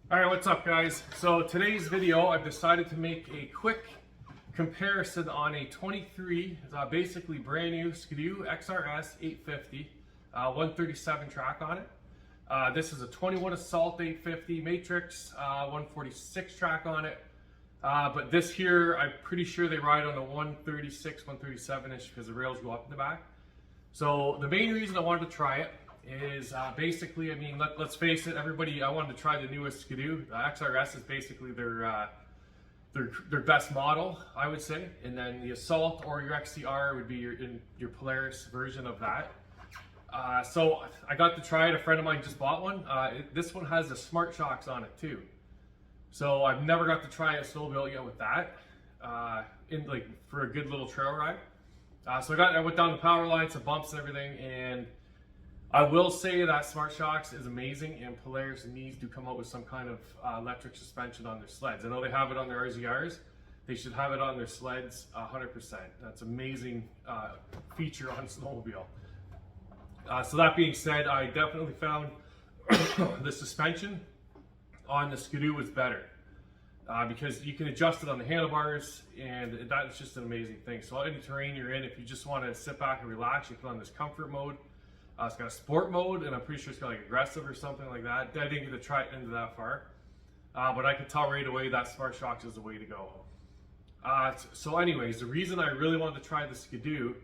All right, what's up guys? So today's video, I've decided to make a quick comparison on a 23, basically brand new Skidoo XRS 850, 137 track on it. This is a 21 Assault 850 Matrix, 146 track on it. But this here, I'm pretty sure they ride on the 136, 137-ish because the rails go up in the back. So the main reason I wanted to try it is basically, I mean, let's face it, everybody, I wanted to try the newest Skidoo. The XRS is basically their best model, I would say. And then the Assault or your XCR would be your Polaris version of that. So I got to try it. A friend of mine just bought one. This one has the smart shocks on it too. So I've never got to try a snowmobile yet with that, for a good little trail ride. So I went down the power line, some bumps and everything, and I will say that Smart Shocks is amazing, and Polaris needs to come out with some kind of electric suspension on their sleds. I know they have it on their RZRs. They should have it on their sleds 100%. That's an amazing feature on snowmobile. So that being said, I definitely found the suspension on the Skidoo was better because you can adjust it on the handlebars, and that's just an amazing thing. So any terrain you're in, if you just want to sit back and relax, you put on this comfort mode. It's got a sport mode, and I'm pretty sure it's got like aggressive or something like that. I didn't get to try it into that far, but I could tell right away that Smart Shocks is the way to go. So anyways, the reason I really wanted to try the Skidoo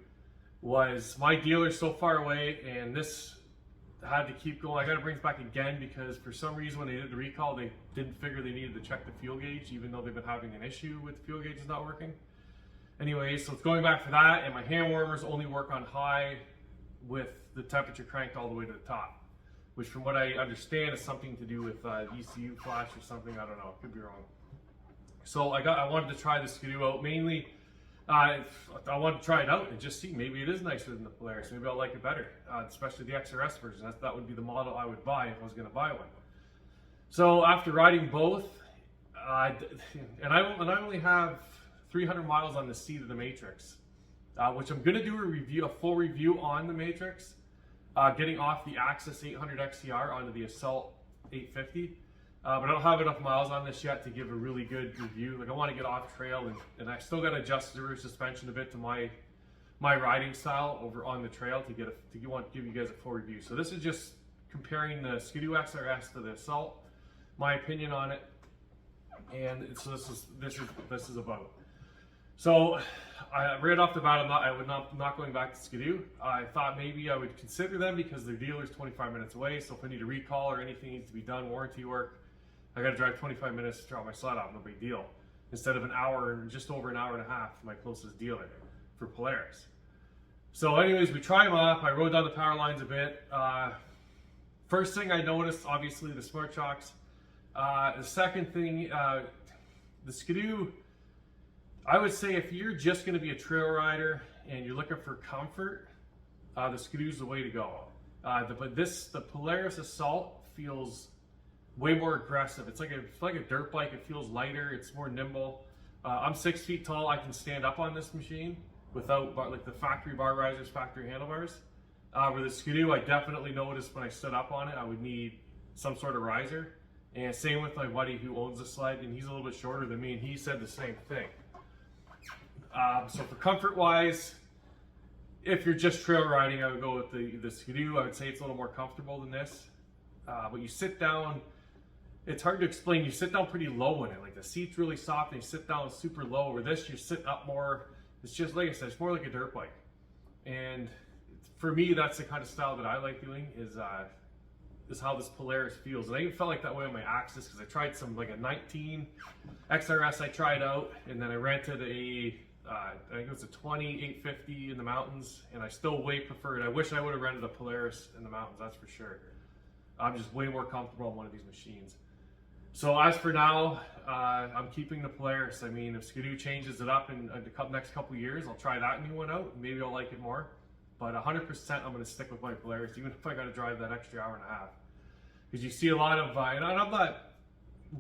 was my dealer's so far away, and this had to keep going. I got to bring it back again because for some reason when they did the recall, they didn't figure they needed to check the fuel gauge, even though they've been having an issue with the fuel gauges not working. Anyways, so it's going back for that, and my hand warmers only work on high with the temperature cranked all the way to the top, which from what I understand is something to do with ECU flash or something. I don't know, could be wrong. So I wanted to try the Skidoo out. Mainly I wanted to try it out and just see, maybe it is nicer than the Polaris, maybe I'll like it better, especially the XRS version. That would be the model I would buy if I was going to buy one. So after riding both, and I only have 300 miles on the seat of the Matrix, which I'm going to do a full review on the Matrix, getting off the Axis 800 XCR onto the Assault 850. But I don't have enough miles on this yet to give a really good review. Like, I want to get off trail, and I still got to adjust the rear suspension a bit to my riding style over on the trail to give you guys a full review. So this is just comparing the Skidoo XRS to the Assault, my opinion on it, and so this is about. So right off the bat, I'm not going back to Skidoo. I thought maybe I would consider them because their dealer's 25 minutes away. So if I need a recall or anything needs to be done, warranty work, I got to drive 25 minutes to drop my sled off. No big deal. Instead of an hour, just over an hour and a half to my closest dealer for Polaris. So anyways, we try them up. I rode down the power lines a bit. First thing I noticed, obviously, the Smart Shocks. The second thing, the Skidoo, I would say if you're just going to be a trail rider and you're looking for comfort, the Skidoo's the way to go. The Polaris Assault feels way more aggressive. It's like a dirt bike. It feels lighter. It's more nimble. I'm 6 feet tall. I can stand up on this machine without like the factory bar risers, factory handlebars. Where the Skidoo, I definitely noticed when I stood up on it, I would need some sort of riser. And same with my buddy who owns the sled, and he's a little bit shorter than me, and he said the same thing. So for comfort wise, if you're just trail riding, I would go with the Skidoo. I would say it's a little more comfortable than this. But you sit down, it's hard to explain. You sit down pretty low in it. Like the seat's really soft and you sit down super low. Where this, you're sitting up more. It's just, like I said, it's more like a dirt bike. And for me, that's the kind of style that I like doing, is how this Polaris feels. And I even felt like that way on my Axis, because I tried like a 19 XRS I tried out, and then I rented I think it was a 20 850 in the mountains, and I still way preferred. I wish I would have rented a Polaris in the mountains, that's for sure. I'm just way more comfortable on one of these machines. So as for now, I'm keeping the Polaris. I mean, if Skidoo changes it up in the next couple years, I'll try that new one out, and maybe I'll like it more. But 100% I'm going to stick with my Polaris, even if I got to drive that extra hour and a half. Because you see a lot of, and I'm not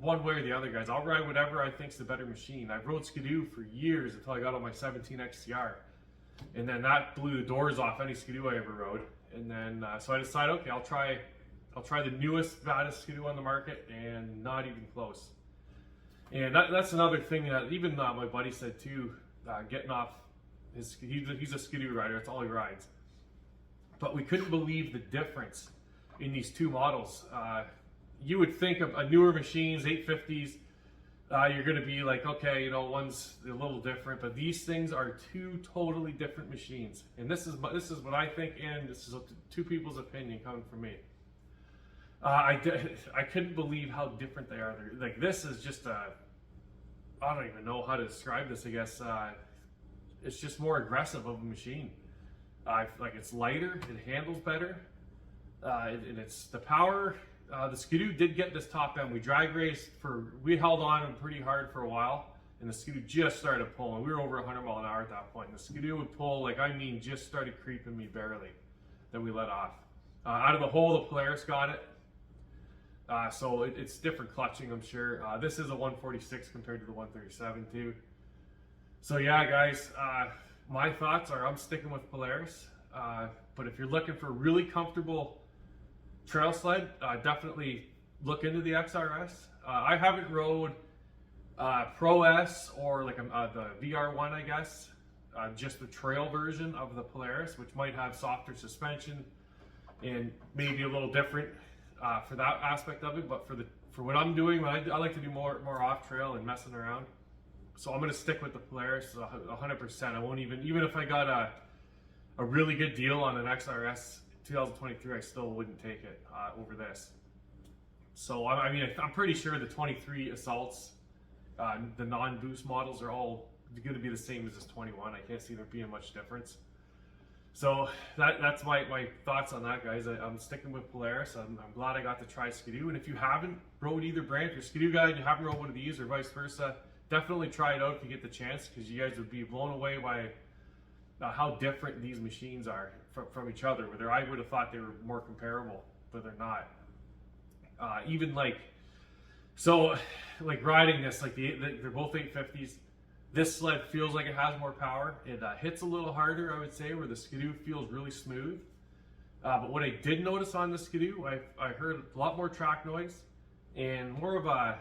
one way or the other, guys. I'll ride whatever I think's the better machine. I've rode Skidoo for years until I got on my 17 XCR, and then that blew the doors off any Skidoo I ever rode. And then so I decided, okay, I'll try I'll try the newest, baddest skidoo on the market, and not even close. And that's another thing that even my buddy said too, getting off his, he's a skidoo rider, that's all he rides. But we couldn't believe the difference in these two models. You would think of a newer machines, 850s, you're going to be like, okay, you know, one's a little different, but these things are two totally different machines. And this is what I think, and this is two people's opinion coming from me. I couldn't believe how different they are. Like, this is just I don't even know how to describe this, I guess. It's just more aggressive of a machine. Like, it's lighter, it handles better, and it's the power. The Skidoo did get this top end. We drag raced we held on pretty hard for a while, and the Skidoo just started pulling. We were over 100 mile an hour at that point. And the Skidoo would pull, like, I mean, just started creeping me barely. Then we let off. Out of the hole, the Polaris got it. So it's different clutching, I'm sure. This is a 146 compared to the 137 too. So yeah, guys, my thoughts are I'm sticking with Polaris. But if you're looking for a really comfortable trail sled, definitely look into the XRS. I haven't rode Pro S or like the VR1, I guess. Just the trail version of the Polaris, which might have softer suspension and maybe a little different for that aspect of it. But for what I'm doing, I like to do more off trail and messing around. So I'm gonna stick with the Polaris 100%. I won't even if I got a really good deal on an XRS 2023, I still wouldn't take it over this. So I mean, I'm pretty sure the 23 Assaults, the non-boost models, are all going to be the same as this 21. I can't see there being much difference. So that's my thoughts on that, guys. I'm sticking with Polaris. I'm glad I got to try Skidoo. And if you haven't rode either brand, if you're a Skidoo guy and you haven't rode one of these or vice versa, definitely try it out if you get the chance, because you guys would be blown away by how different these machines are from each other. Whether I would have thought they were more comparable, but they're not. Even like riding this, like they're both 850s. This sled feels like it has more power. It hits a little harder, I would say, where the Skidoo feels really smooth. But what I did notice on the Skidoo, I heard a lot more track noise and more of a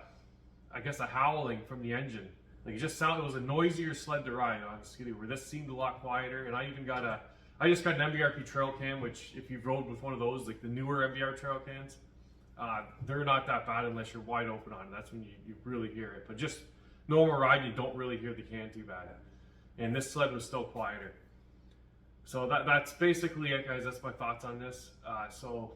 howling from the engine. Like, it was a noisier sled to ride on Skidoo, where this seemed a lot quieter. And I just got an MBRP trail cam, which if you've rode with one of those, like the newer MBR trail cams, they're not that bad unless you're wide open on it. That's when you really hear it. But just normal riding, you don't really hear the can too bad. And this sled was still quieter. So that's basically it, guys. That's my thoughts on this. So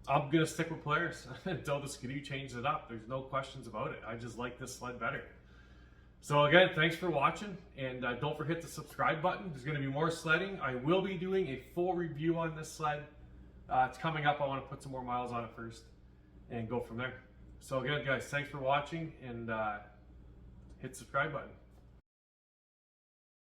I'm gonna stick with Polaris until the Skidoo changes it up. There's no questions about it. I just like this sled better. So again, thanks for watching, and don't forget the subscribe button. There's going to be more sledding. I will be doing a full review on this sled. It's coming up. I want to put some more miles on it first and go from there. So again, guys, thanks for watching, and hit the subscribe button.